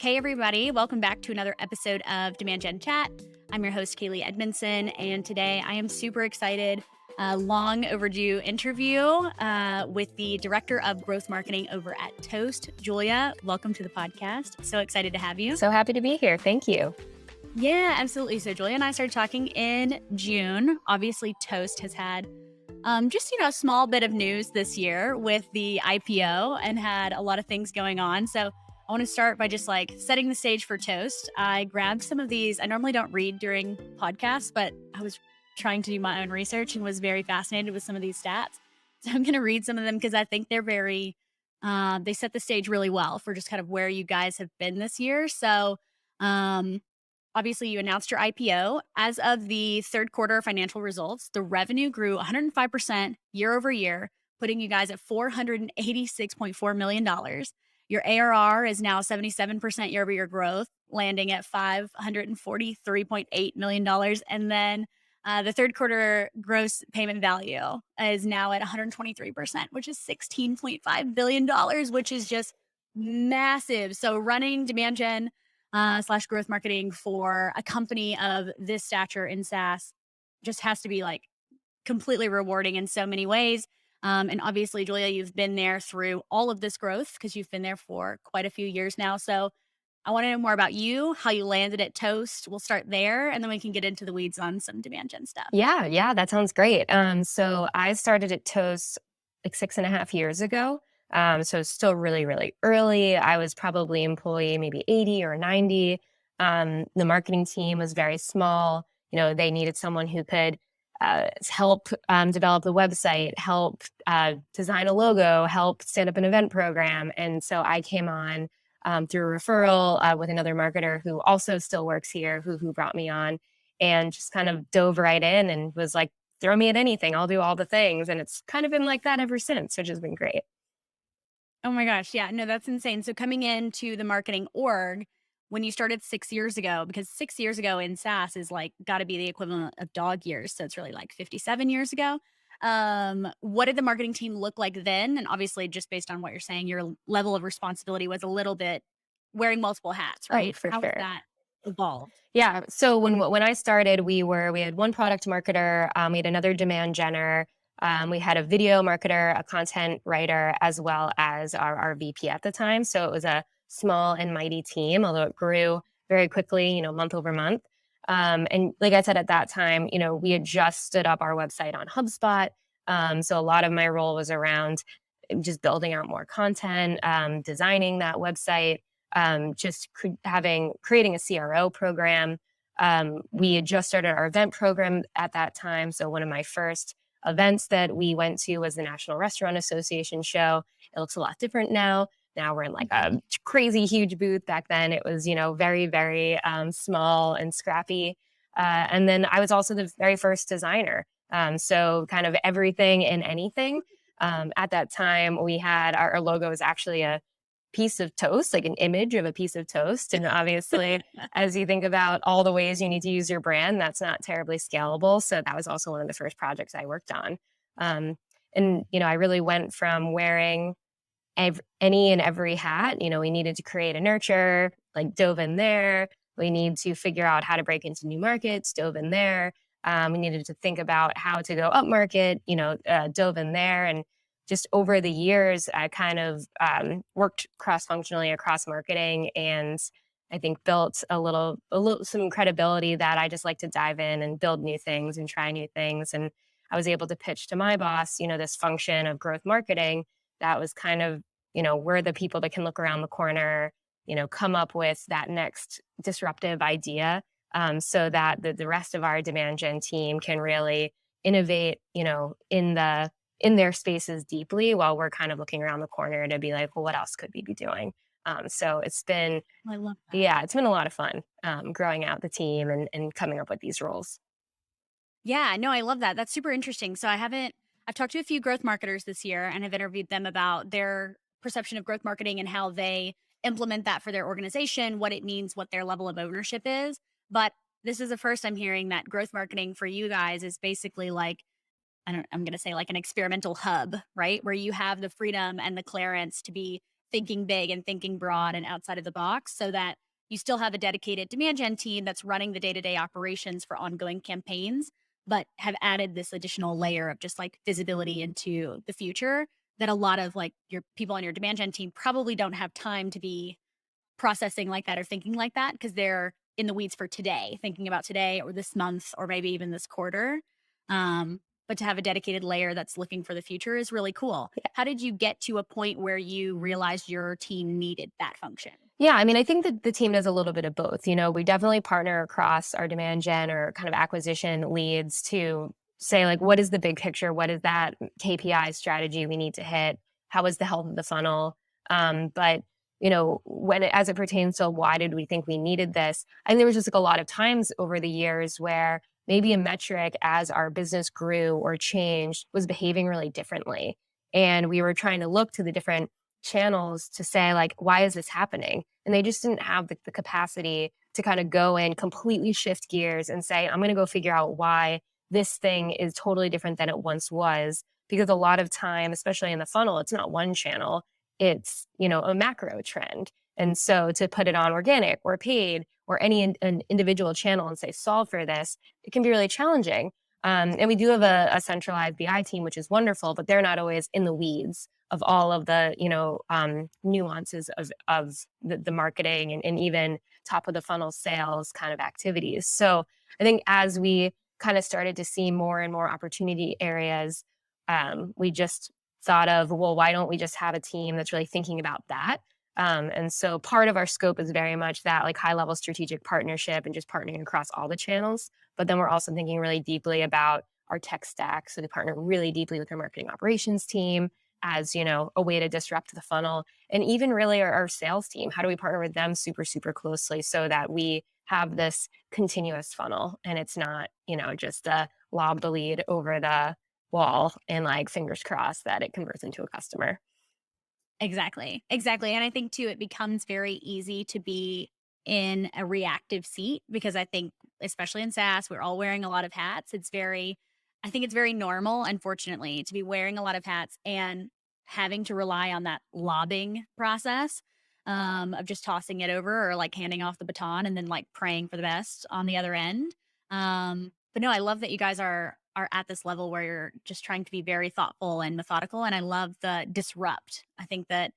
Hey, everybody. Welcome back to another episode of Demand Gen Chat. I'm your host, Kaylee Edmondson, and today I am super excited. Long overdue interview with the Director of Growth Marketing over at Toast, Julia. Welcome to the podcast. So excited to have you. So happy to be here. Thank you. Yeah, absolutely. So Julia and I started talking in June. Obviously, Toast has had just a small bit of news this year with the IPO and had a lot of things going on. So I want to start by just like setting the stage for Toast. I grabbed some of these. I normally don't read during podcasts, but I was trying to do my own research and was very fascinated with some of these stats. So I'm going to read some of them because I think they're very, they set the stage really well for just kind of where you guys have been this year. So, um, obviously, you announced your IPO. As of the third quarter financial results, the revenue grew 105% year over year, putting you guys at $486.4 million. Your ARR is now 77% year over year growth, landing at $543.8 million. And then the third quarter gross payment value is now at 123%, which is $16.5 billion, which is just massive. So running demand gen slash growth marketing for a company of this stature in SaaS just has to be like completely rewarding in so many ways. And obviously, Julia, you've been there through all of this growth because you've been there for quite a few years now. So I want to know more about you, how you landed at Toast. We'll start there and then we can get into the weeds on some demand gen stuff. Yeah, that sounds great. So I started at Toast like 6.5 years ago. So still really, really early. I was probably employee maybe 80 or 90. The marketing team was very small. They needed someone who could help develop the website, help design a logo, help stand up an event program. And so I came on through a referral with another marketer who also still works here, who brought me on and just kind of dove right in and was like, throw me at anything. I'll do all the things. And it's kind of been like that ever since, which has been great. Oh my gosh. Yeah. No, that's insane. So coming into the marketing org, when you started 6 years ago, because 6 years ago in SaaS is like got to be the equivalent of dog years. So it's really like 57 years ago. What did the marketing team look like then? And obviously, just based on what you're saying, your level of responsibility was a little bit wearing multiple hats, Oh, right? for How has sure. that evolved? Yeah. So when I started, we had one product marketer, we had another demand genner, we had a video marketer, a content writer, as well as our VP at the time. So it was a small and mighty team, although it grew very quickly, month over month. And like I said at that time, we had just stood up our website on HubSpot. So a lot of my role was around just building out more content, designing that website, creating a CRO program. We had just started our event program at that time. So one of my first events that we went to was the National Restaurant Association show. It looks a lot different now. Now we're in like a crazy huge booth. Back then it was, very, very small and scrappy. And then I was also the very first designer. So kind of everything and anything. At that time, we had our logo was actually a piece of toast, like an image of a piece of toast. And obviously, as you think about all the ways you need to use your brand, that's not terribly scalable. So that was also one of the first projects I worked on. And I really went from wearing any and every hat. We needed to create a nurture, like dove in there. We need to figure out how to break into new markets, dove in there. We needed to think about how to go up market, dove in there. And just over the years, I kind of worked cross functionally across marketing, and I think built some credibility that I just like to dive in and build new things and try new things. And I was able to pitch to my boss, this function of growth marketing that was kind of, we're the people that can look around the corner, come up with that next disruptive idea, so that the rest of our demand gen team can really innovate, in their spaces deeply while we're kind of looking around the corner to be like, well, what else could we be doing? So I love that. yeah, it's been a lot of fun growing out the team and coming up with these roles. Yeah, no, I love that. That's super interesting. So I've talked to a few growth marketers this year and have interviewed them about their perception of growth marketing and how they implement that for their organization, what it means, what their level of ownership is. But this is the first I'm hearing that growth marketing for you guys is basically like, I'm going to say like an experimental hub, right? Where you have the freedom and the clearance to be thinking big and thinking broad and outside of the box so that you still have a dedicated demand gen team that's running the day-to-day operations for ongoing campaigns, but have added this additional layer of just like visibility into the future that a lot of like your people on your demand gen team probably don't have time to be processing like that or thinking like that because they're in the weeds for today, thinking about today or this month or maybe even this quarter. But to have a dedicated layer that's looking for the future is really cool. How did you get to a point where you realized your team needed that function? Yeah, I mean, I think that the team does a little bit of both. You know, we definitely partner across our demand gen or kind of acquisition leads to say, like, what is the big picture? What is that KPI strategy we need to hit? How is the health of the funnel? But you know, as it pertains to why did we think we needed this, I think there was just like a lot of times over the years where maybe a metric as our business grew or changed was behaving really differently. And we were trying to look to the different channels to say, like, why is this happening? And they just didn't have the capacity to kind of go and completely shift gears and say, I'm going to go figure out why this thing is totally different than it once was. Because a lot of time, especially in the funnel, it's not one channel, it's, you know, a macro trend. And so to put it on organic or paid or any an individual channel and say, solve for this, it can be really challenging. And we do have a centralized BI team, which is wonderful, but they're not always in the weeds of all of the, you know, nuances of the marketing and even top of the funnel sales kind of activities. So I think as we kind of started to see more and more opportunity areas, we just thought of, well, why don't we just have a team that's really thinking about that? And so part of our scope is very much that like high level strategic partnership and just partnering across all the channels. But then we're also thinking really deeply about our tech stack. So we partner really deeply with our marketing operations team as, you know, a way to disrupt the funnel, and even really our sales team. How do we partner with them super, super closely so that we have this continuous funnel and it's not, you know, just a lob the lead over the wall and like fingers crossed that it converts into a customer. Exactly. Exactly. And I think too, it becomes very easy to be in a reactive seat because I think, especially in SaaS, we're all wearing a lot of hats. I think it's very normal, unfortunately, to be wearing a lot of hats and having to rely on that lobbing process of just tossing it over or like handing off the baton and then like praying for the best on the other end. But no, I love that you guys are at this level where you're just trying to be very thoughtful and methodical. And I love the disrupt. I think that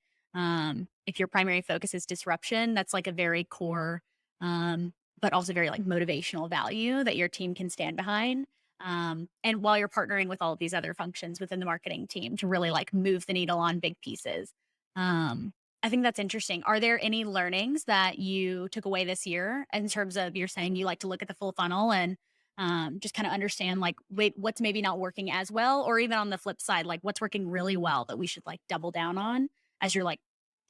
if your primary focus is disruption, that's like a very core, um, but also very like motivational value that your team can stand behind. And while you're partnering with all of these other functions within the marketing team to really like move the needle on big pieces. Um, I think that's interesting. Are there any learnings that you took away this year in terms of you're saying you like to look at the full funnel and just kind of understand like wait what's maybe not working as well, or even on the flip side like what's working really well that we should like double down on as you're like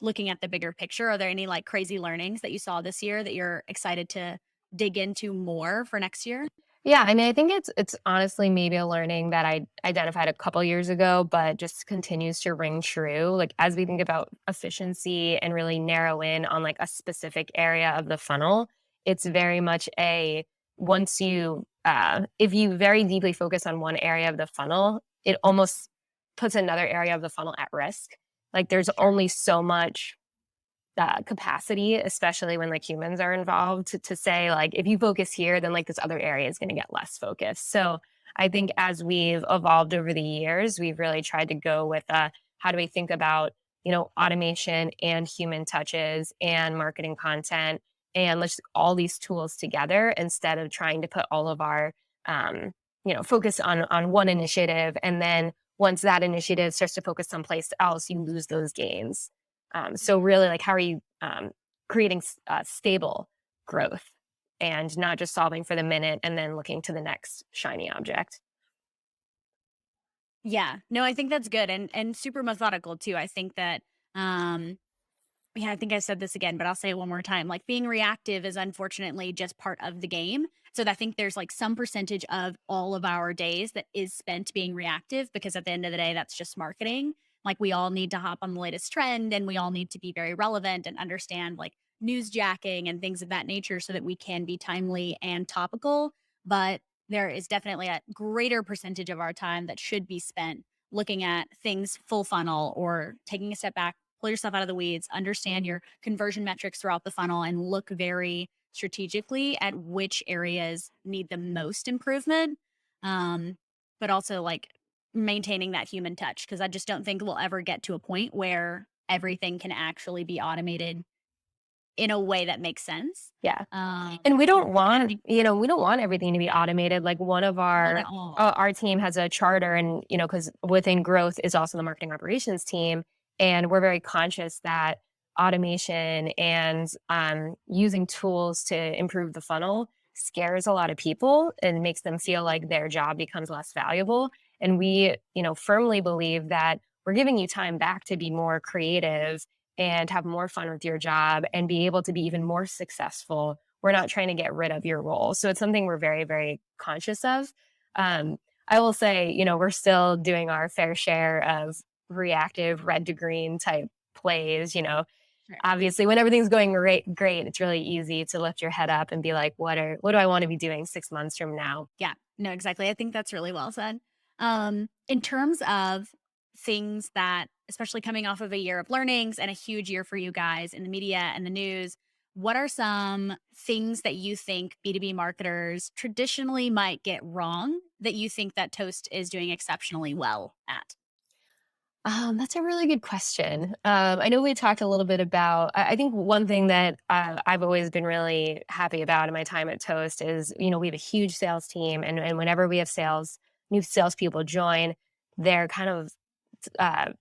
looking at the bigger picture? Are there any like crazy learnings that you saw this year that you're excited to dig into more for next year? Yeah, I mean, I think it's honestly maybe a learning that I identified a couple years ago, but just continues to ring true. Like as we think about efficiency and really narrow in on like a specific area of the funnel, it's very much a once you if you very deeply focus on one area of the funnel, it almost puts another area of the funnel at risk. Like there's Sure. only so much capacity, especially when like humans are involved, to say like if you focus here, then like this other area is going to get less focus. So I think as we've evolved over the years, we've really tried to go with how do we think about, you know, automation and human touches and marketing content and let's all these tools together instead of trying to put all of our um, you know, focus on one initiative, and then once that initiative starts to focus someplace else, you lose those gains. So really, like, how are you creating stable growth and not just solving for the minute and then looking to the next shiny object? Yeah, no, I think that's good and super methodical too. I think that um yeah, I think I said this again, but I'll say it one more time. Like being reactive is unfortunately just part of the game. So I think there's like some percentage of all of our days that is spent being reactive because at the end of the day, that's just marketing. Like we all need to hop on the latest trend and we all need to be very relevant and understand like news jacking and things of that nature so that we can be timely and topical. But there is definitely a greater percentage of our time that should be spent looking at things full funnel or taking a step back, pull yourself out of the weeds, understand your conversion metrics throughout the funnel, and look very strategically at which areas need the most improvement. Um, but also like maintaining that human touch, because I just don't think we'll ever get to a point where everything can actually be automated in a way that makes sense. Yeah. Um, And we don't and I want, think we don't want everything to be automated. Like one of not at all. our team has a charter and, because within growth is also the marketing operations team. And we're very conscious that automation and using tools to improve the funnel scares a lot of people and makes them feel like their job becomes less valuable. And we, firmly believe that we're giving you time back to be more creative and have more fun with your job and be able to be even more successful. We're not trying to get rid of your role. So it's something we're very, very conscious of. I will say, we're still doing our fair share of reactive red to green type plays. Sure. Obviously when everything's going great, it's really easy to lift your head up and be like, what do I want to be doing 6 months from now? Yeah, no, exactly. I think that's really well said. In terms of things that, especially coming off of a year of learnings and a huge year for you guys in the media and the news, what are some things that you think B2B marketers traditionally might get wrong that you think that Toast is doing exceptionally well at? That's a really good question. I know we talked a little bit about. I think one thing that I've always been really happy about in my time at Toast is, we have a huge sales team, and whenever we have new salespeople join, they're kind of uh,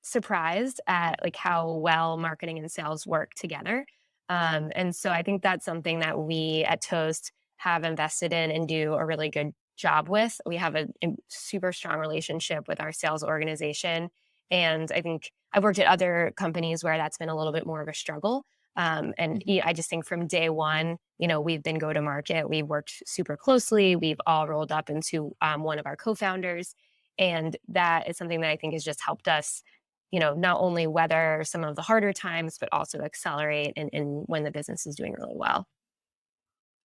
surprised at like how well marketing and sales work together. And so I think that's something that we at Toast have invested in and do a really good job with. We have a super strong relationship with our sales organization. And I think I've worked at other companies where that's been a little bit more of a struggle. I just think from day one, we've been go to market. We've worked super closely. We've all rolled up into one of our co founders. And that is something that I think has just helped us not only weather some of the harder times, but also accelerate and when the business is doing really well.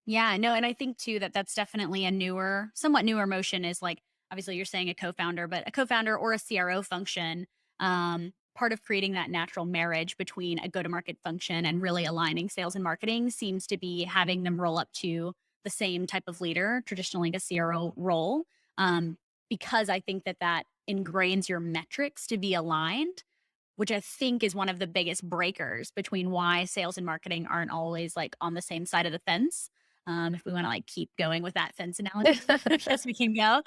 Yeah, no, and I think too that that's definitely a newer, somewhat newer motion is like, obviously you're saying a co-founder, but a co-founder or a CRO function, part of creating that natural marriage between a go-to-market function and really aligning sales and marketing seems to be having them roll up to the same type of leader, traditionally a CRO role, because I think that that ingrains your metrics to be aligned, which I think is one of the biggest breakers between why sales and marketing aren't always like on the same side of the fence. If we want to like keep going with that fence analogy, yes, we can go.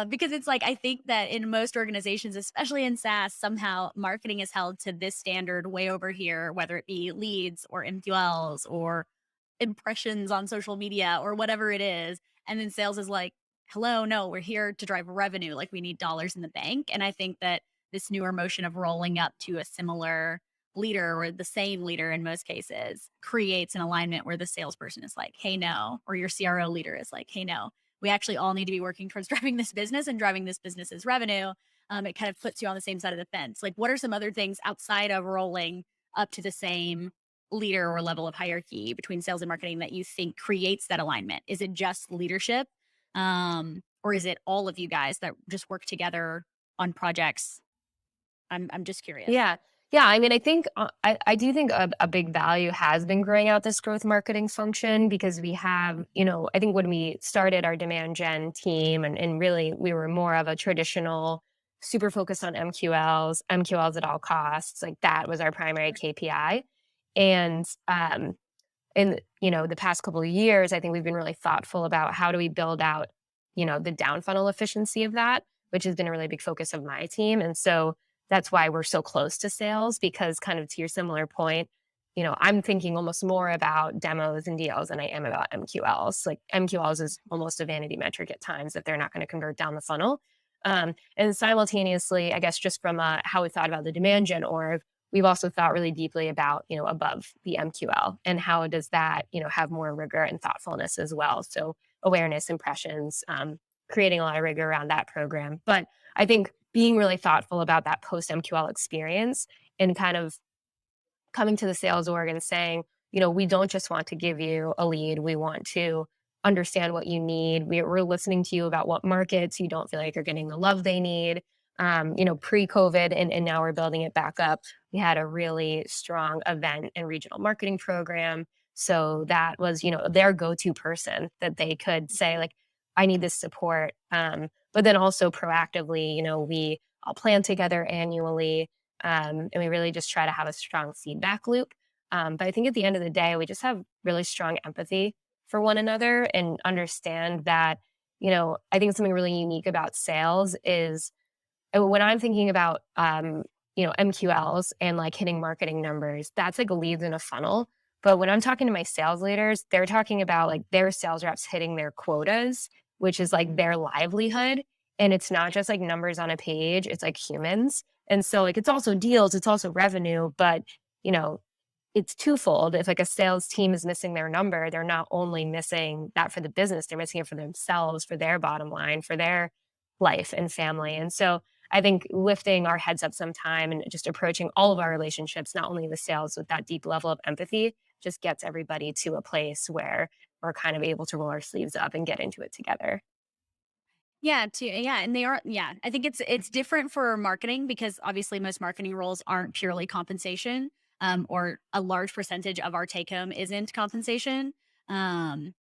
Because it's like I think that in most organizations, especially in SaaS, somehow marketing is held to this standard way over here, whether it be leads or MQLs or impressions on social media or whatever it is. And then sales is like, hello, no, we're here to drive revenue. Like we need dollars in the bank. And I think that this newer motion of rolling up to a similar leader or the same leader in most cases creates an alignment where the salesperson is like, hey, no, or your CRO leader is like, hey, no, we actually all need to be working towards driving this business and driving this business's revenue. It kind of puts you on the same side of the fence. Like, what are some other things outside of rolling up to the same leader or level of hierarchy between sales and marketing that you think creates that alignment? Is it just leadership? Or is it all of you guys that just work together on projects? I'm just curious. Yeah. Yeah. I mean, I think I do think a big value has been growing out this growth marketing function because we have, I think when we started our demand gen team and really we were more of a traditional, super focused on MQLs at all costs. Like that was our primary KPI. And the past couple of years, I think we've been really thoughtful about how do we build out, the down funnel efficiency of that, which has been a really big focus of my team. And so that's why we're so close to sales because kind of to your similar point, I'm thinking almost more about demos and deals than I am about MQLs. Like MQLs is almost a vanity metric at times if they're not going to convert down the funnel. And simultaneously, I guess just from how we thought about the demand gen org, we've also thought really deeply about, above the MQL and how does that, have more rigor and thoughtfulness as well. So awareness, impressions, creating a lot of rigor around that program. But I think being really thoughtful about that post MQL experience and kind of coming to the sales org and saying, we don't just want to give you a lead. We want to understand what you need. We're listening to you about what markets you don't feel like are getting the love they need. pre-COVID, and now we're building it back up. We had a really strong event and regional marketing program. So that was, their go-to person that they could say, like, I need this support. But then also proactively, we all plan together annually. And we really just try to have a strong feedback loop. But I think at the end of the day, we just have really strong empathy for one another and understand that, I think something really unique about sales is when I'm thinking about, MQLs and like hitting marketing numbers, that's like leads in a funnel. But when I'm talking to my sales leaders, they're talking about like their sales reps hitting their quotas, which is like their livelihood. And it's not just like numbers on a page, it's like humans. And so like it's also deals, it's also revenue, but you know, it's twofold. If like a sales team is missing their number, they're not only missing that for the business, they're missing it for themselves, for their bottom line, for their life and family. And so I think lifting our heads up sometime and just approaching all of our relationships, not only the sales, with that deep level of empathy, just gets everybody to a place where we're kind of able to roll our sleeves up and get into it together. And they are I think it's different for marketing because obviously most marketing roles aren't purely compensation, or a large percentage of our take home isn't compensation.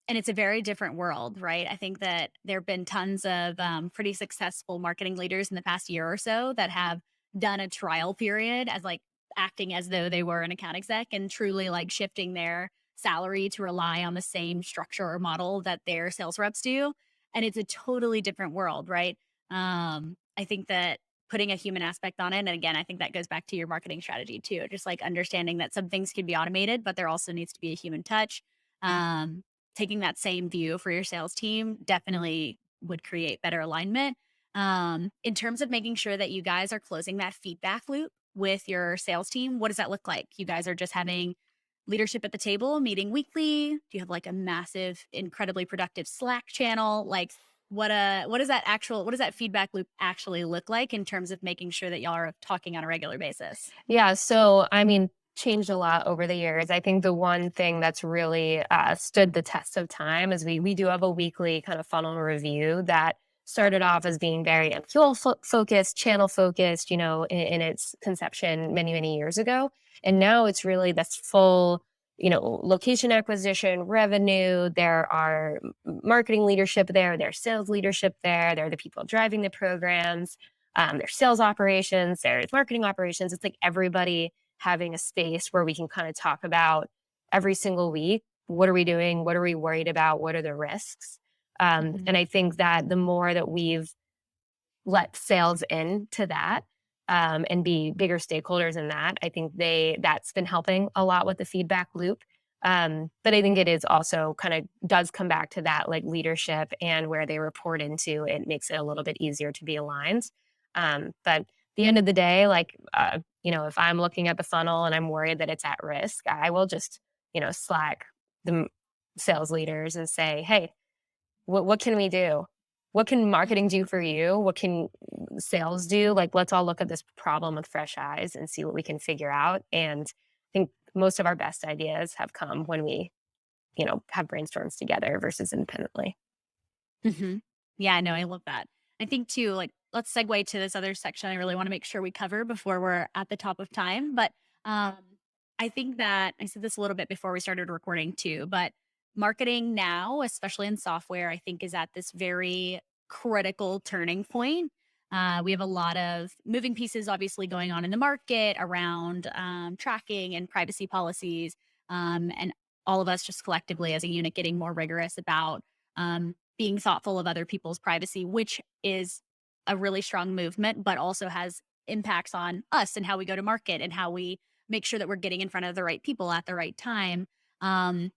And it's a very different world, right? I think that there have been tons of pretty successful marketing leaders in the past year or so that have done a trial period as like acting as though they were an account exec and truly like shifting their salary to rely on the same structure or model that their sales reps do, and it's a totally different world, right? I think that putting a human aspect on it, and again, I think that goes back to your marketing strategy too, just like understanding that some things can be automated, but there also needs to be a human touch. Um, Taking that same view for your sales team definitely would create better alignment. In terms of making sure that you guys are closing that feedback loop with your sales team, what does that look like? You guys are just having leadership at the table, meeting weekly? Do you have like a massive, incredibly productive Slack channel? Like what does that feedback loop actually look like in terms of making sure that y'all are talking on a regular basis? Yeah, so I mean, changed a lot over the years. I think the one thing that's really stood the test of time is we do have a weekly kind of funnel review that started off as being very MQL focused, channel focused, in its conception many years ago, and now it's really this full. Location acquisition, revenue. There are marketing leadership there. There's sales leadership there. There are the people driving the programs. There's sales operations. There's marketing operations. It's like everybody having a space where we can kind of talk about every single week, what are we doing? What are we worried about? What are the risks? Mhm. And I think that the more that we've let sales into that, and be bigger stakeholders in that, I think that's been helping a lot with the feedback loop. But I think it is also kind of does come back to that like leadership and where they report into. It makes it a little bit easier to be aligned. But the end of the day, like, if I'm looking at the funnel and I'm worried that it's at risk, I will just, Slack the sales leaders and say, hey, what can we do? What can marketing do for you? What can sales do? Like, let's all look at this problem with fresh eyes and see what we can figure out. And I think most of our best ideas have come when we, have brainstorms together versus independently. Mhm. Yeah, no, I love that. I think too, like, let's segue to this other section I really wanna make sure we cover before we're at the top of time, but, um, I think that I said this a little bit before we started recording too, but marketing now, especially in software, I think is at this very critical turning point. We have a lot of moving pieces obviously going on in the market around, tracking and privacy policies, and all of us just collectively as a unit getting more rigorous about, being thoughtful of other people's privacy, which is a really strong movement, but also has impacts on us and how we go to market and how we make sure that we're getting in front of the right people at the right time. Um,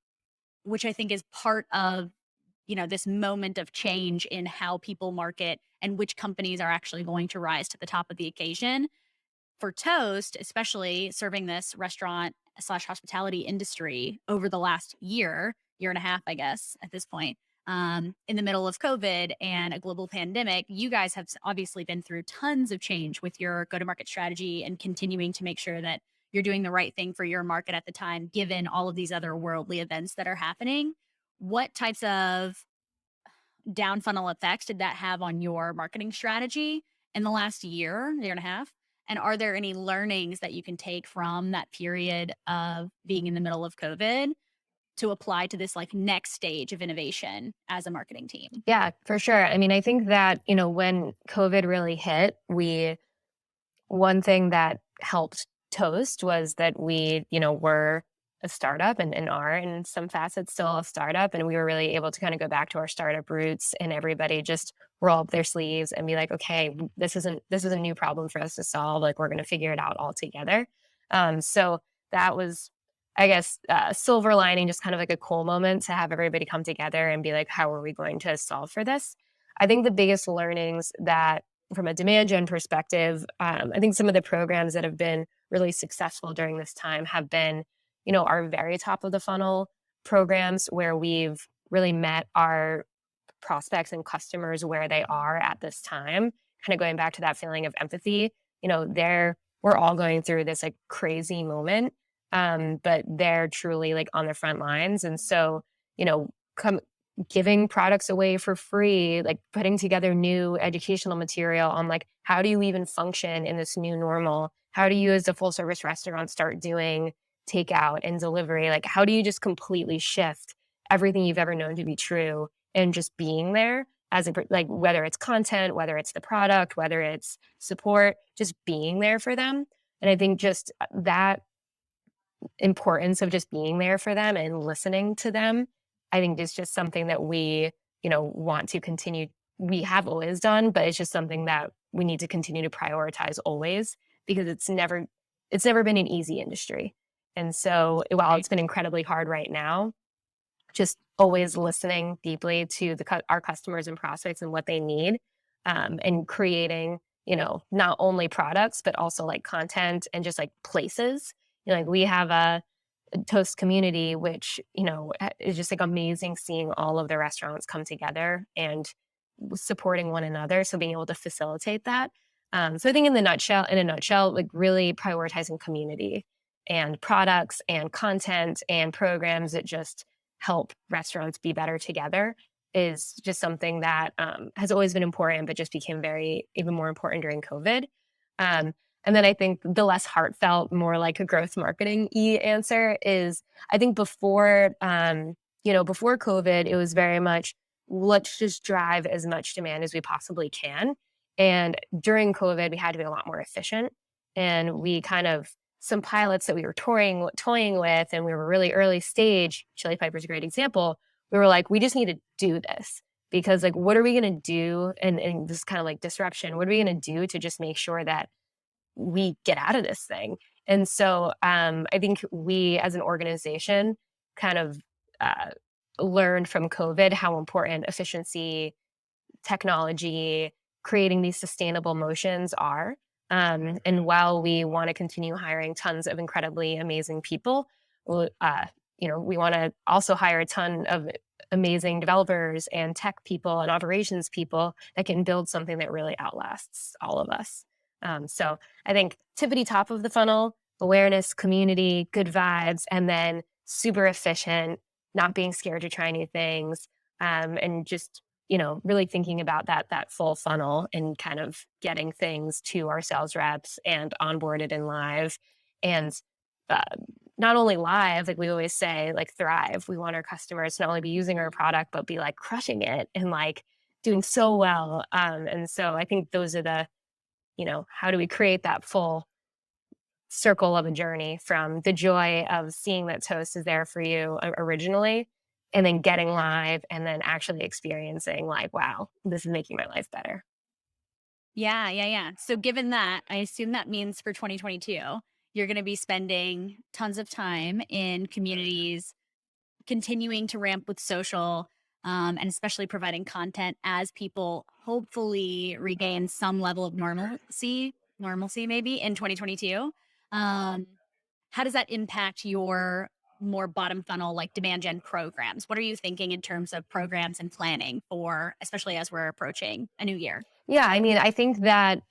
which I think is part of, this moment of change in how people market and which companies are actually going to rise to the top of the occasion. For Toast, especially serving this restaurant slash hospitality industry over the last year and a half, I guess, at this point, in the middle of COVID and a global pandemic, you guys have obviously been through tons of change with your go to market strategy and continuing to make sure that you're doing the right thing for your market at the time, given all of these other worldly events that are happening. What types of down funnel effects did that have on your marketing strategy? in the last year and a half? And are there any learnings that you can take from that period of being in the middle of COVID to apply to this like next stage of innovation as a marketing team? Yeah, for sure. I mean, I think that, when COVID really hit, one thing that helped Toast was that we, were a startup and are in some facets still a startup. And we were really able to kind of go back to our startup roots and everybody just roll up their sleeves and be like, okay, this is a new problem for us to solve. Like we're going to figure it out all together. So that was, I guess, silver lining, just kind of like a cool moment to have everybody come together and be like, how are we going to solve for this? I think the biggest learnings that from a demand gen perspective, I think some of the programs that have been really successful during this time have been, our very top of the funnel programs where we've really met our prospects and customers where they are at this time. Kind of going back to that feeling of empathy, we're all going through this like crazy moment, but they're truly like on the front lines, and so come giving products away for free, like putting together new educational material on like how do you even function in this new normal? How do you as a full service restaurant start doing takeout and delivery? Like how do you just completely shift everything you've ever known to be true and just being there as like whether it's content, whether it's the product, whether it's support, just being there for them. And I think just that importance of just being there for them and listening to them, I think is just something that we, want to continue. We have always done, but it's just something that we need to continue to prioritize always because it's never been an easy industry. And so while it's been incredibly hard right now, just always listening deeply to our customers and prospects and what they need, and creating, not only products, but also like content and just like places. Like we have a Toast community, which, is just like amazing seeing all of the restaurants come together and supporting one another. So being able to facilitate that. So I think in a nutshell, like really prioritizing community and products and content and programs that just help restaurants be better together is just something that has always been important, but just became even more important during COVID. Um, and then I think the less heartfelt, more like a growth marketing answer is I think before COVID, it was very much let's just drive as much demand as we possibly can. And during COVID, we had to be a lot more efficient. And we kind of some pilots that we were toying with, and we were really early stage. Chili Piper's a great example. We were like, we just need to do this because like, what are we going to do? And this kind of like disruption, what are we going to do to just make sure that we get out of this thing? And so I think we as an organization kind of learned from COVID how important efficiency, technology, creating these sustainable motions are. And while we want to continue hiring tons of incredibly amazing people, we want to also hire a ton of amazing developers and tech people and operations people that can build something that really outlasts all of us. So I think tippity top of the funnel, awareness, community, good vibes, and then super efficient, not being scared to try new things, and just really thinking about that full funnel and kind of getting things to our sales reps and onboarded and live. And uh, not only live, like we always say, like thrive. We want our customers to not only be using our product, but be like crushing it and like doing so well. And so I think those are how do we create that full circle of a journey from the joy of seeing that Toast is there for you originally and then getting live and then actually experiencing like, wow, this is making my life better. Yeah, yeah, yeah. So given that, I assume that means for 2022, you're going to be spending tons of time in communities, continuing to ramp with social, and especially providing content as people hopefully regain some level of normalcy maybe in 2022. Um, how does that impact your more bottom funnel, like demand gen programs? What are you thinking in terms of programs and planning for, especially as we're approaching a new year? Yeah, I mean, I think that,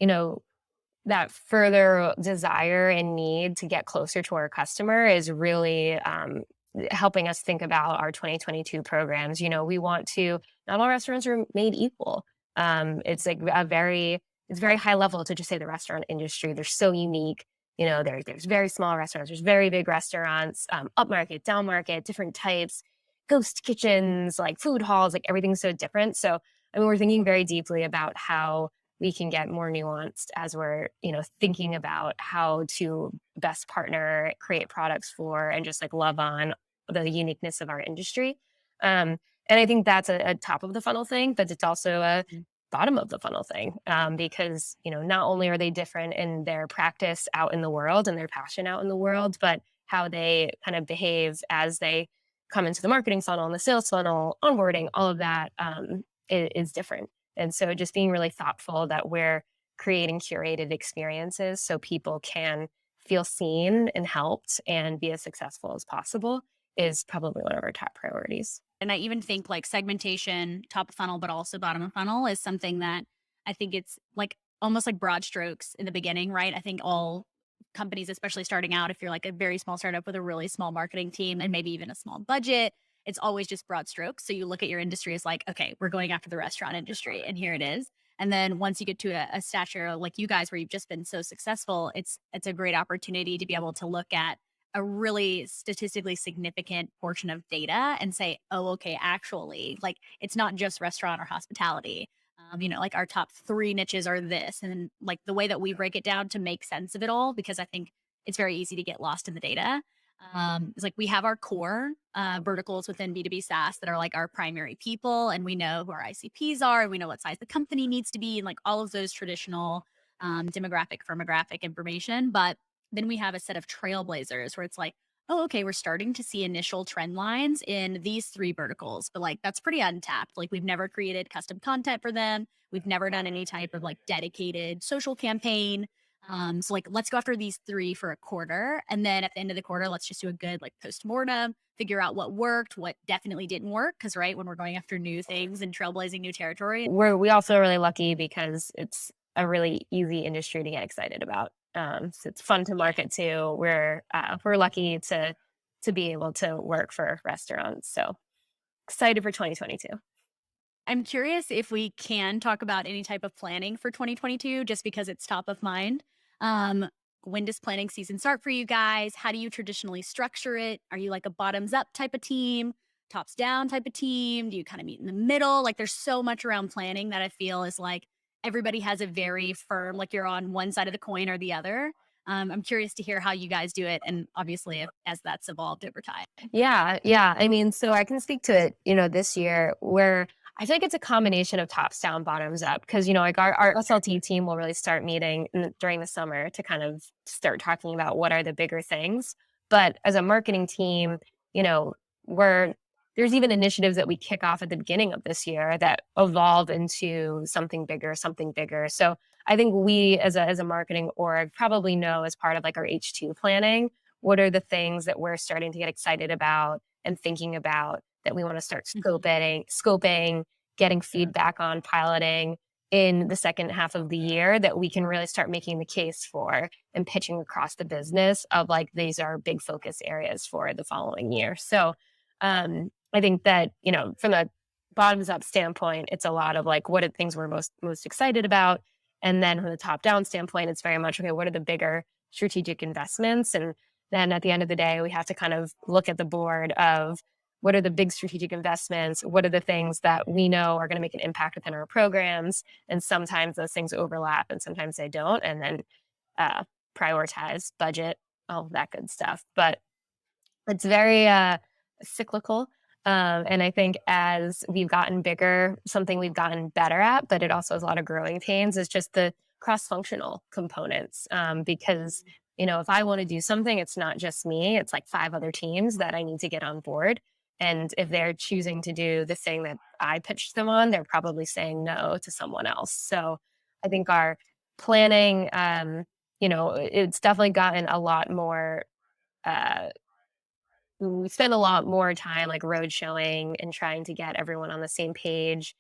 that further desire and need to get closer to our customer is really helping us think about our 2022 programs. We want to, not all restaurants are made equal. It's like a very it's very high level to just say the restaurant industry. They're so unique. There's very small restaurants, there's very big restaurants, upmarket, downmarket, different types, ghost kitchens, like food halls, like everything's so different. So, I mean, we're thinking very deeply about how we can get more nuanced as we're, thinking about how to best partner, create products for, and just like love on the uniqueness of our industry. And I think that's a top of the funnel thing, but it's also a bottom of the funnel thing, because not only are they different in their practice out in the world and their passion out in the world, but how they kind of behave as they come into the marketing funnel and the sales funnel, onboarding, all of that is different. And so just being really thoughtful that we're creating curated experiences so people can feel seen and helped and be as successful as possible is probably one of our top priorities. And I even think like segmentation, top of funnel, but also bottom of funnel is something that I think it's like almost like broad strokes in the beginning, right? I think all companies, especially starting out, if you're like a very small startup with a really small marketing team and maybe even a small budget, it's always just broad strokes. So you look at your industry as like, okay, we're going after the restaurant industry and here it is. And then once you get to a stature like you guys, where you've just been so successful, it's a great opportunity to be able to look at a really statistically significant portion of data and say, oh, okay, actually, like it's not just restaurant or hospitality. Like our top three niches are this. And then like the way that we break it down to make sense of it all, because I think it's very easy to get lost in the data. It's like we have our core verticals within B2B SaaS that are like our primary people, and we know who our ICPs are, and we know what size the company needs to be, and like all of those traditional demographic, firmographic information. But then we have a set of trailblazers where it's like, oh, okay, we're starting to see initial trend lines in these three verticals, but like that's pretty untapped. Like we've never created custom content for them. We've never done any type of like dedicated social campaign. So like let's go after these three for a quarter. And then at the end of the quarter, let's just do a good like post-mortem, figure out what worked, what definitely didn't work. Cause right, when we're going after new things and trailblazing new territory. We also are really lucky because it's a really easy industry to get excited about. So it's fun to market to. We're lucky to be able to work for restaurants. So excited for 2022. I'm curious if we can talk about any type of planning for 2022, just because it's top of mind. Um, when does planning season start for you guys? How do you traditionally structure it? Are you like a bottoms up type of team, tops down type of team? Do you kind of meet in the middle? Like there's so much around planning that I feel is like everybody has a very firm, like you're on one side of the coin or the other. I'm curious to hear how you guys do it. And obviously, as that's evolved over time. Yeah, yeah. I mean, so I can speak to it, this year where I feel like it's a combination of tops down, bottoms up. Because, like our SLT team will really start meeting during the summer to kind of start talking about what are the bigger things. But as a marketing team, we're there's even initiatives that we kick off at the beginning of this year that evolve into something bigger, something bigger. So I think we as a marketing org probably know as part of like our H2 planning, what are the things that we're starting to get excited about and thinking about that we want to start scoping, getting feedback on, piloting in the second half of the year that we can really start making the case for and pitching across the business of like these are big focus areas for the following year. So I think that, from a bottoms up standpoint, it's a lot of like what are the things we're most excited about. And then from the top down standpoint, it's very much okay, what are the bigger strategic investments? And then at the end of the day, we have to kind of look at the board of what are the big strategic investments? What are the things that we know are going to make an impact within our programs? And sometimes those things overlap and sometimes they don't. And then prioritize budget, all of that good stuff. But it's very cyclical. And I think as we've gotten bigger, something we've gotten better at, but it also has a lot of growing pains, is just the cross-functional components. Because, if I want to do something, it's not just me, it's like 5 other teams that I need to get on board. And if they're choosing to do the thing that I pitched them on, they're probably saying no to someone else. So I think our planning, it's definitely gotten a lot more we spend a lot more time like road showing and trying to get everyone on the same page.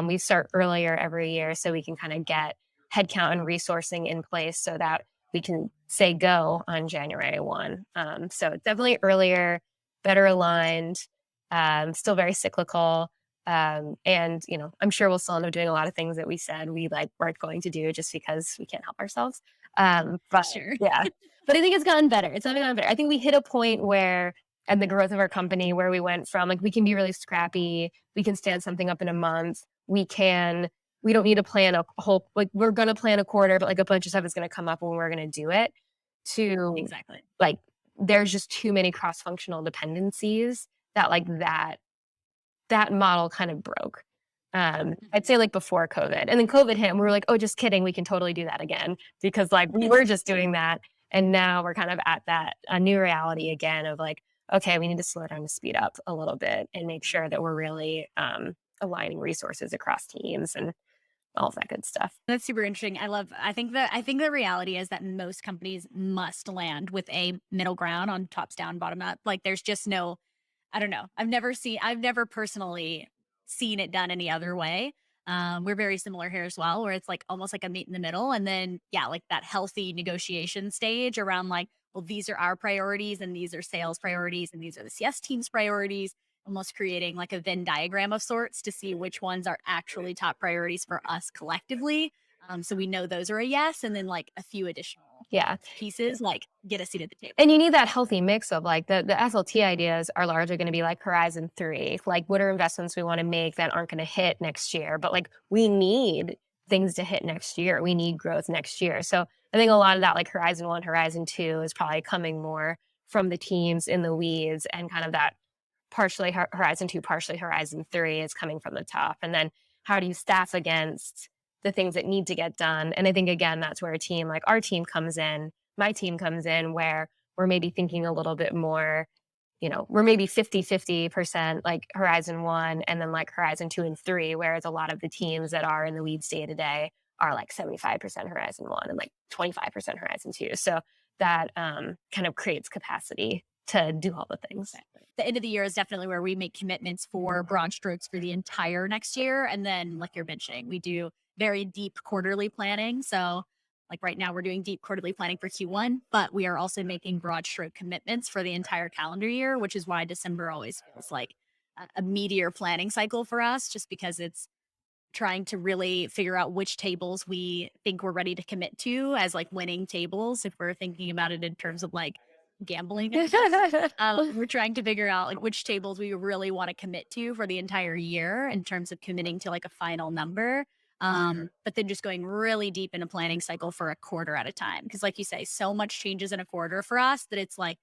We start earlier every year so we can kind of get headcount and resourcing in place so that we can say go on January 1. So definitely earlier, better aligned, still very cyclical. And, I'm sure we'll still end up doing a lot of things that we said we like weren't going to do just because we can't help ourselves. But Sure. yeah, but I think it's gotten better. It's gotten better. I think we hit a point where, and the growth of our company, where we went from like, we can be really scrappy. We can stand something up in a month. We don't need to plan a whole, like, we're going to plan a quarter, but like a bunch of stuff is going to come up when we're going to do it, to Exactly. like, there's just too many cross-functional dependencies that like that model kind of broke. I'd say like before COVID, and then COVID hit and we were like, oh, just kidding. We can totally do that again, because like we were just doing that. And now we're kind of at that a new reality again of like, okay, we need to slow down to speed up a little bit and make sure that we're really aligning resources across teams and all of that good stuff. That's super interesting. I think the reality is that most companies must land with a middle ground on tops down, bottom up. Like there's just no, I don't know. I've never personally seen it done any other way. We're very similar here as well, where it's like almost like a meet in the middle. And then, yeah, like that healthy negotiation stage around like, well, these are our priorities and these are sales priorities and these are the CS team's priorities, almost creating like a Venn diagram of sorts to see which ones are actually top priorities for us collectively. So we know those are a yes. And then like a few additional Yeah. pieces, like get a seat at the table. And you need that healthy mix of like the SLT ideas are largely going to be like Horizon 3. Like, what are investments we want to make that aren't going to hit next year? But like, we need things to hit next year. We need growth next year. So I think a lot of that, like Horizon 1, Horizon 2, is probably coming more from the teams in the weeds, and kind of that partially Horizon 2, partially Horizon 3 is coming from the top. And then how do you staff against the things that need to get done? And I think, again, that's where a team like our team comes in, my team comes in, where we're maybe thinking a little bit more, we're maybe 50-50% like Horizon 1 and then like Horizon 2 and 3, whereas a lot of the teams that are in the weeds day to day are like 75% Horizon 1 and like 25% Horizon 2. So that kind of creates capacity to do all the things. The end of the year is definitely where we make commitments for broad strokes for the entire next year. And then, like you're mentioning, we do very deep quarterly planning. So, like right now, we're doing deep quarterly planning for Q1, but we are also making broad stroke commitments for the entire calendar year, which is why December always feels like a meteor planning cycle for us, just because it's trying to really figure out which tables we think we're ready to commit to as like winning tables, if we're thinking about it in terms of like gambling. We're trying to figure out like which tables we really want to commit to for the entire year in terms of committing to like a final number. But then just going really deep in a planning cycle for a quarter at a time. Because like you say, so much changes in a quarter for us that it's like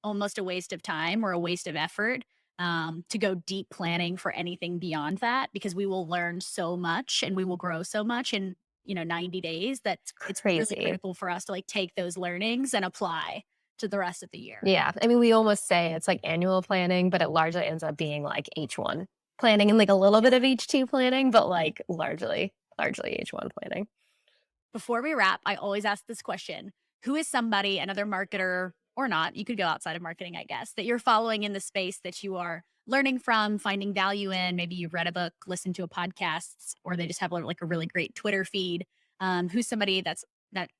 almost a waste of time or a waste of effort to go deep planning for anything beyond that, because we will learn so much and we will grow so much in 90 days that it's really Crazy. critical for us to like take those learnings and apply to the rest of the year. Yeah. I mean, we almost say it's like annual planning, but it largely ends up being like H1 planning and like a little bit of H2 planning, but like largely H1 planning. Before we wrap, I always ask this question: who is somebody, another marketer or not, you could go outside of marketing, I guess, that you're following in the space that you are learning from, finding value in? Maybe you've read a book, listened to a podcast, or they just have like a really great Twitter feed. Who's somebody that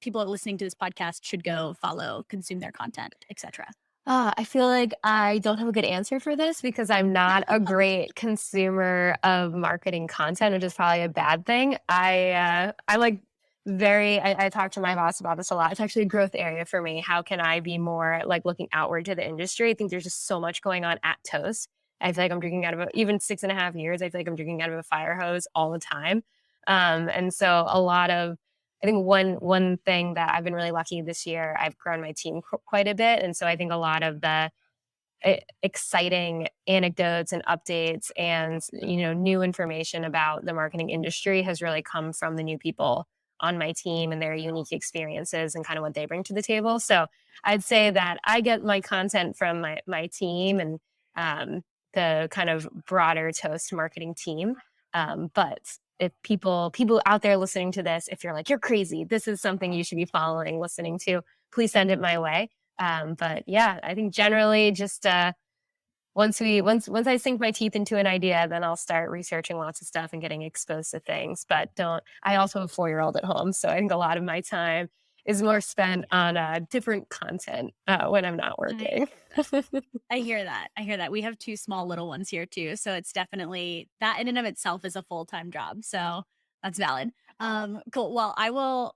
people listening to this podcast should go follow, consume their content, etc.? I feel like I don't have a good answer for this because I'm not a great consumer of marketing content, which is probably a bad thing. I like I talk to my boss about this a lot. It's actually a growth area for me. How can I be more like looking outward to the industry? I think there's just so much going on at Toast. I feel like I'm drinking out of even 6.5 years. I feel like I'm drinking out of a fire hose all the time. And so a lot of, I think one thing that I've been really lucky this year, I've grown my team quite a bit. And so I think a lot of the exciting anecdotes and updates and new information about the marketing industry has really come from the new people on my team and their unique experiences and kind of what they bring to the table. So I'd say that I get my content from my team and the kind of broader Toast marketing team. But if people out there listening to this, if you're like, you're crazy, this is something you should be following, listening to, please send it my way. But yeah, I think generally just once I sink my teeth into an idea, then I'll start researching lots of stuff and getting exposed to things. But I also have a 4-year-old at home. So I think a lot of my time is more spent on different content when I'm not working. I hear that. I hear that. We have two small little ones here too. So it's definitely that in and of itself is a full-time job. So that's valid. Cool. Well, I will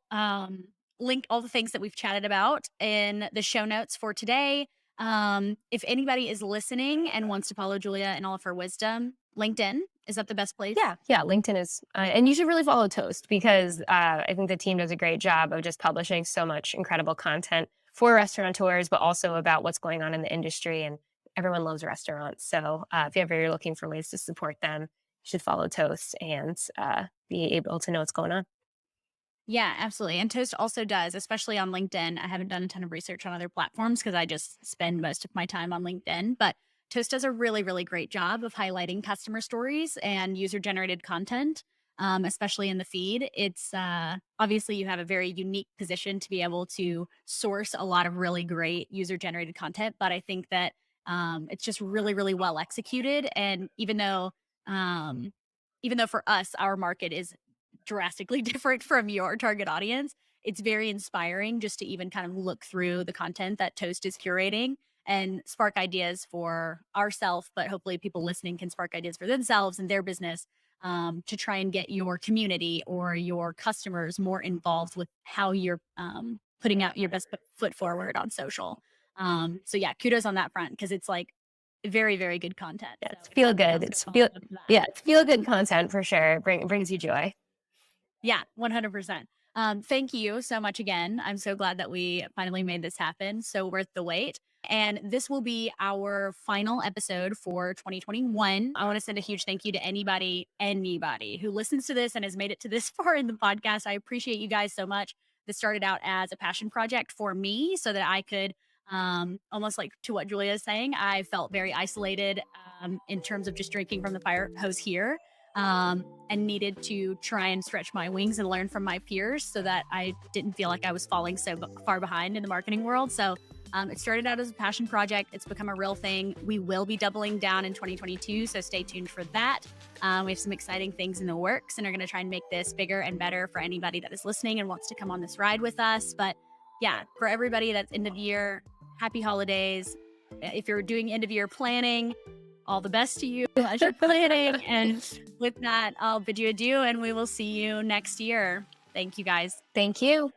link all the things that we've chatted about in the show notes for today. If anybody is listening and wants to follow Julia and all of her wisdom, LinkedIn, is that the best place? Yeah, LinkedIn is, and you should really follow Toast because I think the team does a great job of just publishing so much incredible content for restaurateurs, but also about what's going on in the industry. And everyone loves restaurants. So if you ever you're looking for ways to support them, you should follow Toast and be able to know what's going on. Yeah, absolutely. And Toast also does, especially on LinkedIn. I haven't done a ton of research on other platforms because I just spend most of my time on LinkedIn. But Toast does a really, really great job of highlighting customer stories and user generated content, especially in the feed. It's obviously you have a very unique position to be able to source a lot of really great user generated content. But I think that it's just really, really well executed. And even though for us, our market is drastically different from your target audience, it's very inspiring just to even kind of look through the content that Toast is curating and spark ideas for ourselves, but hopefully people listening can spark ideas for themselves and their business, to try and get your community or your customers more involved with how you're putting out your best foot forward on social. So yeah, kudos on that front because it's like very, very good content. Yeah, So it's feel everybody good. else go follow them for that. Yeah, it's feel good content for sure. It brings you joy. Yeah, 100%. Thank you so much again. I'm so glad that we finally made this happen. So worth the wait. And this will be our final episode for 2021. I want to send a huge thank you to anybody who listens to this and has made it to this far in the podcast. I appreciate you guys so much. This started out as a passion project for me so that I could, almost like to what Julia is saying, I felt very isolated in terms of just drinking from the fire hose here, and needed to try and stretch my wings and learn from my peers so that I didn't feel like I was falling so far behind in the marketing world. So it started out as a passion project. It's become a real thing. We will be doubling down in 2022, so stay tuned for that. We have some exciting things in the works and are going to try and make this bigger and better for anybody that is listening and wants to come on this ride with us. But yeah, for everybody that's end of year, happy holidays. If you're doing end of year planning, all the best to you as you're planning. And with that, I'll bid you adieu and we will see you next year. Thank you guys. Thank you.